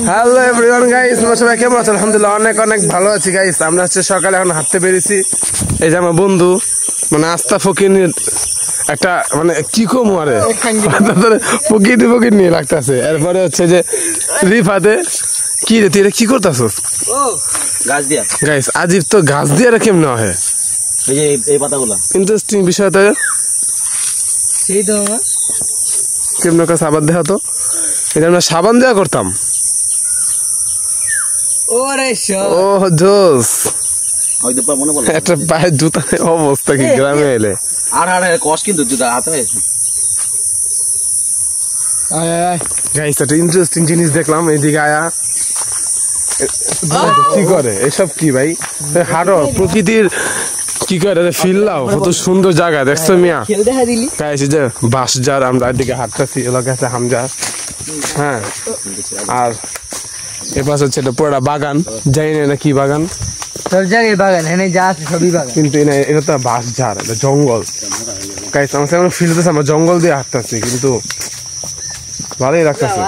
Hello everyone guys, তোমরা সবাই কেমন আছো? আলহামদুলিল্লাহ অনেক অনেক ভালো আছি গাইস। আমরা হচ্ছে সকালে এখন হাঁটতে বেরিয়েছি। এই যে আমার বন্ধু মানে আস্থা ফকির একটা মানে কি কম আরে ফকির নিয়ে লাগতেছে। এরপরে হচ্ছে যে রিফাতে কি রে তুই কি করতেছস? গাছ দিয়া গাইস আজিব তো গাছ দিয়ে কেমন হয় এই যে এই পাতাগুলো ইন্টারেস্টিং বিষয় তো সেই তো কেমন কাছে আবার দেখা তো এটা আমরা সাবান দেওয়া করতাম। ও জোস একটা পায়ের জুতা অবস্থা কি গ্রামে এলে আর কষ্ট কিন্তু জুতা হাতে গাইস একটা ইন্টারেস্টিং জিনিস দেখলাম এইদিকে আয়া কি করে এসব কি ভাই হারো প্রকৃতির কি করে ফিল লাও কত সুন্দর জায়গা দেখছো মিয়া গাইস যে বাঁশঝাড় আমরা এদিকে হাঁটতেছি এলাকা আছে হামজা হ্যাঁ আর এপাশ হচ্ছে এটা পুরোটা বাগান জানি না কি বাগান সব জায়গায় বাগান এখানে যা আছে সবই বাগান কিন্তু এটা তো বাঁশঝাড় এটা জঙ্গল গাইস আমার সামনে ফিল হতেছে আমরা জঙ্গল দিয়ে হাঁটতেছি কিন্তু ভালোই লাগতেছে।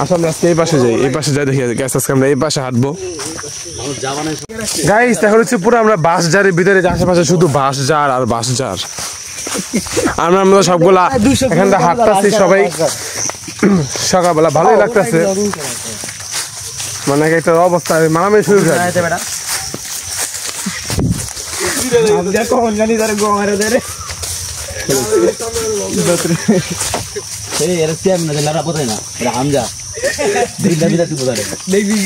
আসলে আমরা আজকে এই পাশে যাই দেখি গাইস আজকে আমরা এই পাশে হাঁটবো গাইস। এখন হচ্ছে পুরো আমরা বাঁশঝাড়ের ভিতরে আশেপাশে শুধু বাঁশঝাড় আর বাঁশঝাড় আমরা সবগুলা এখানটা হাঁটতেছি সবাই সকালবেলা ভালোই লাগতেছে মানে একটা অবস্থা মারামারি শুরু করে দেখবি